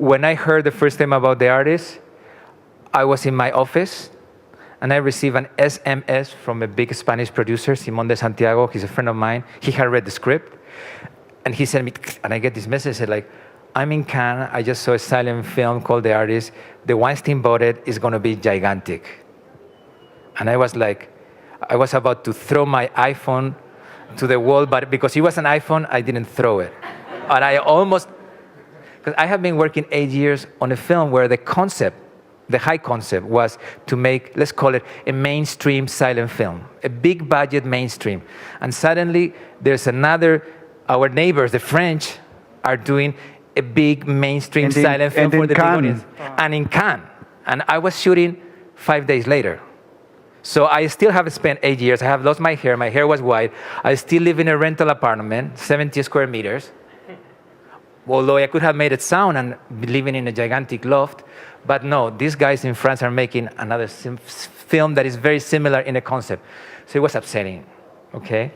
when I heard the first time about the artist, I was in my office, and I received an SMS from a big Spanish producer, Simón de Santiago. He's a friend of mine. He had read the script, and he sent me, and I get this message, said like, I'm in Cannes, I just saw a silent film called The Artist. The Weinstein bought it, it's gonna be gigantic. And I was like, I was about to throw my iPhone to the wall, but because it was an iPhone, I didn't throw it. And I almost, because I have been working 8 years on a film where the concept, the high concept was to make, let's call it a mainstream silent film, a big budget mainstream. And suddenly there's another, our neighbors, the French, are doing a big mainstream silent film for the big audience. And in Cannes. And I was shooting 5 days later. So I still have spent 8 years. I have lost my hair was white. I still live in a rental apartment, 70 square meters. Although I could have made it sound and be living in a gigantic loft. But no, these guys in France are making another film that is very similar in a concept. So it was upsetting, okay?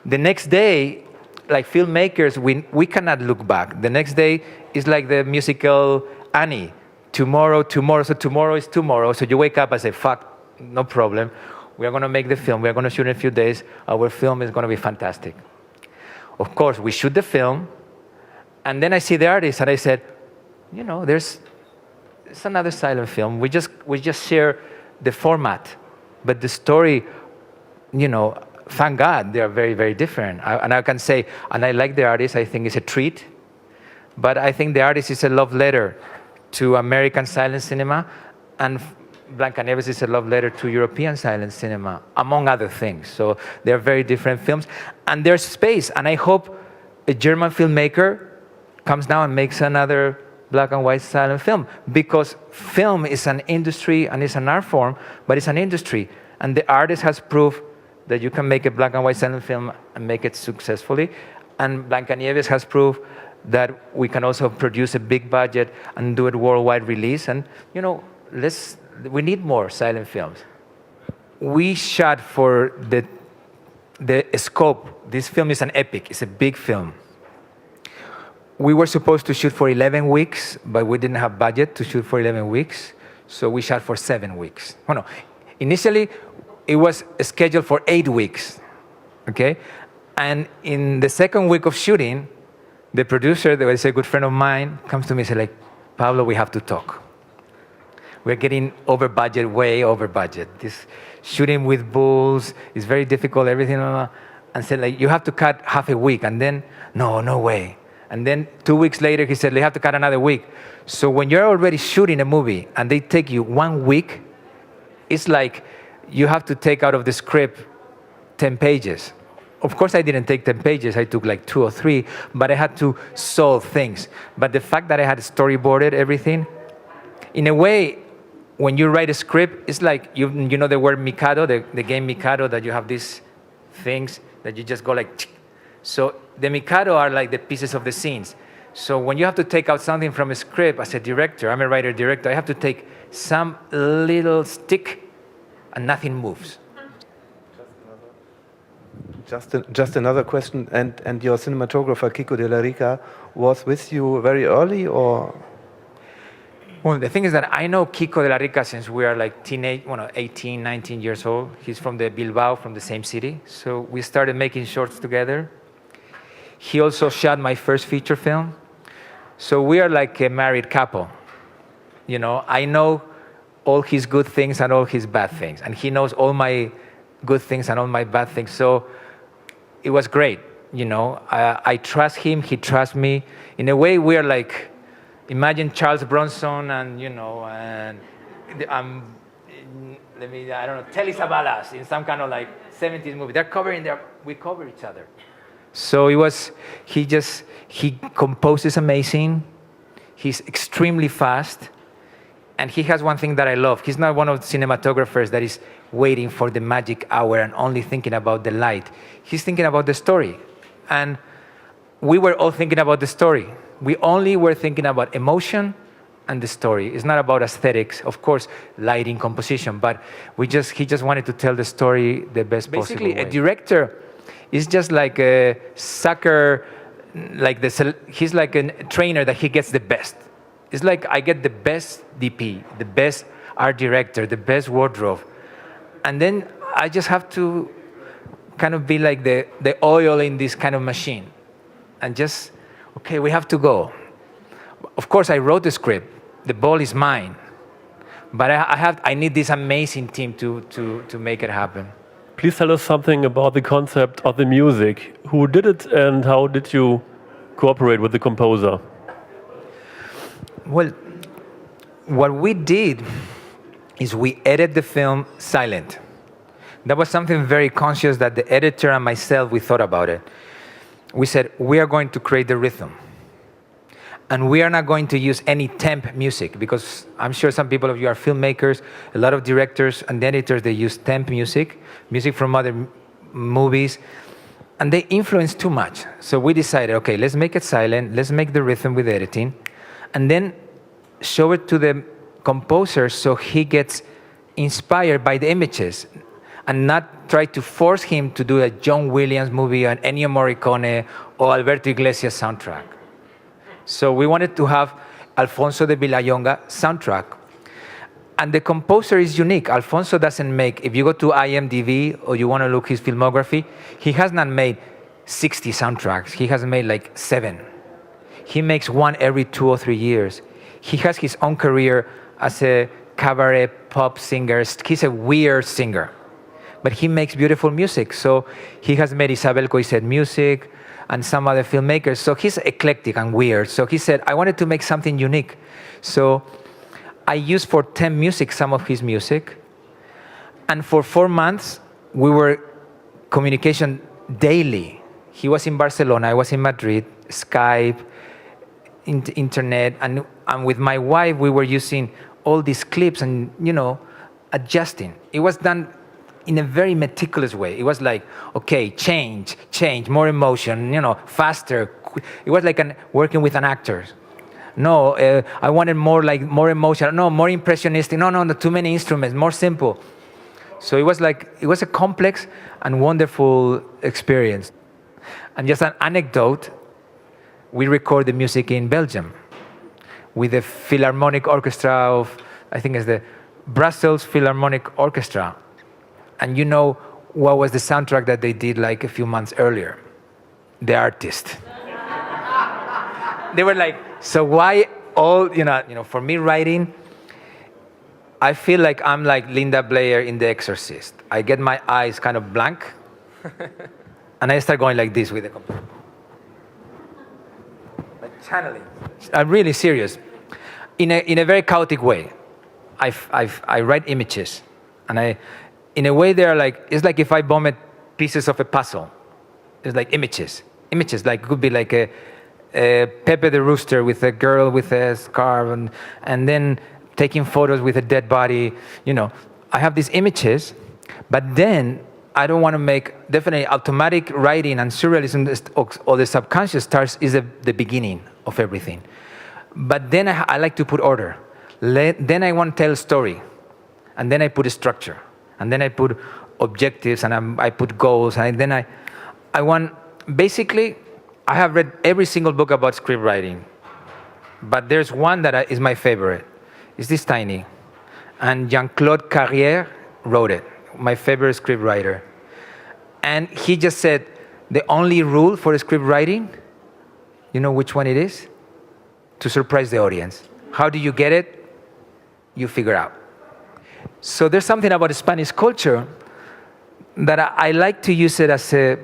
The next day, like filmmakers, we cannot look back. The next day is like the musical Annie. Tomorrow, so tomorrow is tomorrow. So you wake up and say, fuck, no problem. We are gonna make the film. We are gonna shoot in a few days. Our film is gonna be fantastic. Of course, we shoot the film, and then I see the artist, and I said, you know, it's another silent film. We just share the format, but the story, you know, thank God they are very, very different. And I can say, and I like the artist. I think it's a treat, but I think the artist is a love letter to American silent cinema, and Blancanieves is a love letter to European silent cinema, among other things. So they're very different films, and there's space. And I hope a German filmmaker comes now and makes another black and white silent film, because film is an industry and it's an art form, but it's an industry. And the artist has proved that you can make a black and white silent film and make it successfully. And Blancanieves has proved that we can also produce a big budget and do it worldwide release. And, you know, we need more silent films. We shot for the scope. This film is an epic. It's a big film. We were supposed to shoot for 11 weeks, but we didn't have budget to shoot for 11 weeks. So we shot for 7 weeks. Oh, no. Initially, it was scheduled for 8 weeks, okay? And in the second week of shooting, the producer, that was a good friend of mine, comes to me and said, like, Pablo, we have to talk. We're getting over budget, way over budget. This shooting with bulls is very difficult, everything, and said, like, you have to cut half a week. And then, no way. And then 2 weeks later, he said, you have to cut another week. So when you're already shooting a movie and they take you 1 week, it's like you have to take out of the script 10 pages. Of course, I didn't take 10 pages. I took like 2 or 3, but I had to solve things. But the fact that I had storyboarded everything, in a way, when you write a script, it's like, you know the word Mikado, the game Mikado, that you have these things that you just go like, so the Mikado are like the pieces of the scenes. So when you have to take out something from a script, as a director, I'm a writer-director, I have to take some little stick and nothing moves. Just another question, and your cinematographer, Kiko de la Rica, was with you very early, or? Well, the thing is that I know Kiko de la Rica since we are like 18, 19 years old. He's from the Bilbao, from the same city. So we started making shorts together. He also shot my first feature film. So we are like a married couple. You know, I know all his good things and all his bad things. And he knows all my good things and all my bad things. So it was great. You know, I trust him, he trusts me. In a way, we are like, imagine Charles Bronson and, you know, and I don't know, Telly Savalas in some kind of like 70s movie. They're covering we cover each other. So it was, he composes amazing. He's extremely fast. And he has one thing that I love. He's not one of the cinematographers that is waiting for the magic hour and only thinking about the light. He's thinking about the story. And we were all thinking about the story. We only were thinking about emotion and the story. It's not about aesthetics, of course, lighting, composition, but he just wanted to tell the story the best possible way. Basically, a director is just like a sucker, he's like a trainer that he gets the best. It's like I get the best DP, the best art director, the best wardrobe. And then I just have to kind of be like the oil in this kind of machine. And just, okay, we have to go. Of course, I wrote the script. The ball is mine. But I need this amazing team to make it happen. Please tell us something about the concept of the music. Who did it and how did you cooperate with the composer? Well, what we did is we edited the film silent. That was something very conscious that the editor and myself, we thought about it. We said, we are going to create the rhythm. And we are not going to use any temp music, because I'm sure some people of you are filmmakers, a lot of directors and editors, they use temp music from other movies, and they influence too much. So we decided, okay, let's make it silent, let's make the rhythm with editing, and then show it to the composer so he gets inspired by the images, and not try to force him to do a John Williams movie, an Ennio Morricone, or Alberto Iglesias soundtrack. So we wanted to have Alfonso de Villayonga soundtrack. And the composer is unique. Alfonso doesn't make, if you go to IMDb or you want to look his filmography, he has not made 60 soundtracks. He has made like 7. He makes one every 2 or 3 years. He has his own career as a cabaret pop singer. He's a weird singer, but he makes beautiful music. So he has made Isabel Coixet music, and some other filmmakers. So he's eclectic and weird. So he said, I wanted to make something unique. So I used for temp music some of his music. And for 4 months, we were communication daily. He was in Barcelona, I was in Madrid, Skype, internet, and with my wife, we were using all these clips and, adjusting. It was done in a very meticulous way. It was like, okay, change, more emotion, faster. It was like working with an actor. No, I wanted more emotional. No, more impressionistic. No, too many instruments, more simple. So it was a complex and wonderful experience. And just an anecdote, we record the music in Belgium with the Philharmonic Orchestra of, I think it's the Brussels Philharmonic Orchestra. And you know what was the soundtrack that they did like a few months earlier? The Artist. They were like, so why all, for me writing, I feel like I'm like Linda Blair in The Exorcist. I get my eyes kind of blank, and I start going like this with the computer. Like channeling. I'm really serious. In a very chaotic way. I write images, and in a way, it's like if I vomit pieces of a puzzle. It's like images, like it could be like a Pepe the Rooster with a girl with a scarf, and then taking photos with a dead body. I have these images, but then I don't want to make, definitely automatic writing and surrealism or the subconscious starts is the beginning of everything. But then I like to put order. Then I want to tell a story, and then I put a structure. And then I put objectives, and I put goals, and then I want, basically, I have read every single book about script writing, but there's one that is my favorite. It's this tiny, and Jean-Claude Carrière wrote it, my favorite script writer. And he just said, the only rule for script writing, you know which one it is? To surprise the audience. How do you get it? You figure out. So there's something about Spanish culture that I like to use it as a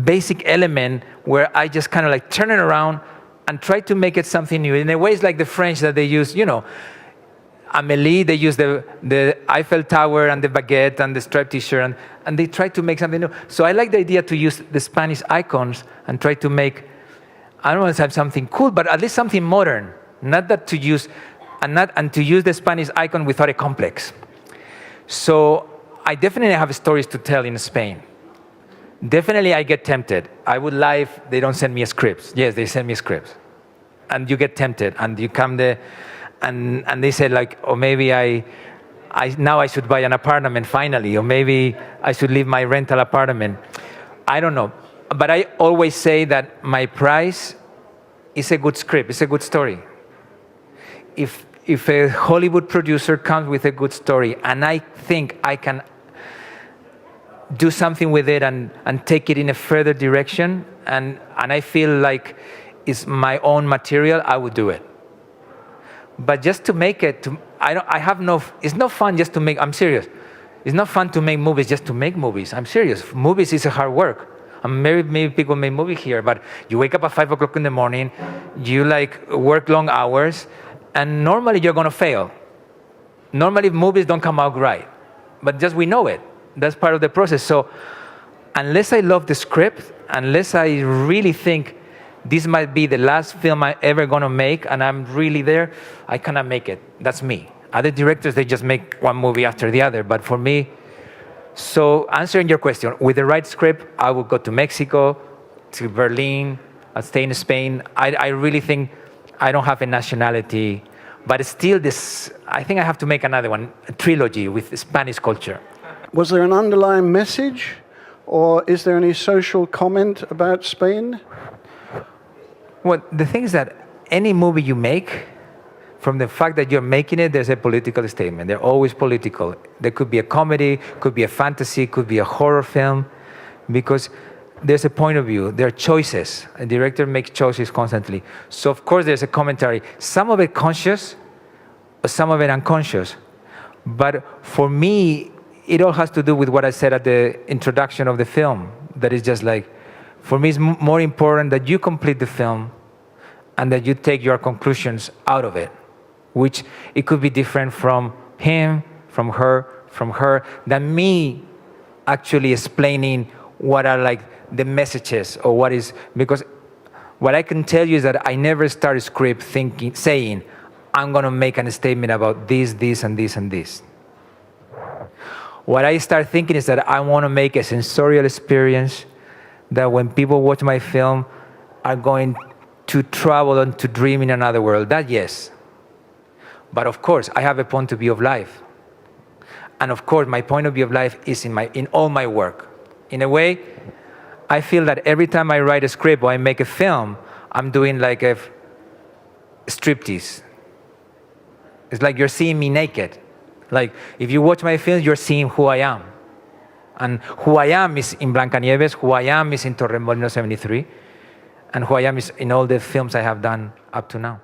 basic element where I just kind of like turn it around and try to make it something new. In a way, it's like the French that they use, Amélie, they use the Eiffel Tower and the baguette and the striped t-shirt, and they try to make something new. So I like the idea to use the Spanish icons and try to make, I don't want to have something cool, but at least something modern. Not that to use, and to use the Spanish icon without a complex. So I definitely have stories to tell in Spain. Definitely I get tempted. I would lie if they don't send me scripts. Yes, they send me scripts. And you get tempted, and you come there, and they say like, oh, maybe now I should buy an apartment finally, or maybe I should leave my rental apartment. I don't know. But I always say that my price is a good script, it's a good story. if a Hollywood producer comes with a good story and I think I can do something with it and take it in a further direction, and I feel like it's my own material, I would do it. But just to make it, it's not fun just to make, I'm serious. It's not fun to make movies just to make movies. I'm serious. Movies is a hard work. Maybe people make movies here, but you wake up at 5 o'clock in the morning, you like work long hours, and normally you're gonna fail. Normally movies don't come out right, but just we know it. That's part of the process. So unless I love the script, unless I really think this might be the last film I'm ever gonna make and I'm really there, I cannot make it. That's me. Other directors, they just make one movie after the other, but for me, so answering your question, with the right script, I would go to Mexico, to Berlin, I'd stay in Spain. I really think I don't have a nationality, but still I think I have to make another one, a trilogy with Spanish culture. Was there an underlying message, or is there any social comment about Spain? Well, the thing is that any movie you make, from the fact that you're making it, there's a political statement. They're always political. There could be a comedy, could be a fantasy, could be a horror film, because there's a point of view. There are choices. A director makes choices constantly. So of course there's a commentary. Some of it conscious, some of it unconscious. But for me, it all has to do with what I said at the introduction of the film. That is just like, for me, it's more important that you complete the film and that you take your conclusions out of it, which it could be different from him, from her, than me actually explaining what are like the messages or what is, because what I can tell you is that I never start a script saying, I'm gonna make a statement about this, this, and this, and this. What I start thinking is that I wanna make a sensorial experience that when people watch my film are going to travel and to dream in another world. That yes. But of course, I have a point of view of life. And of course, my point of view of life is in all my work. In a way, I feel that every time I write a script or I make a film, I'm doing like a striptease. It's like you're seeing me naked. Like, if you watch my films, you're seeing who I am. And who I am is in Blancanieves, who I am is in Torremolinos 73, and who I am is in all the films I have done up to now.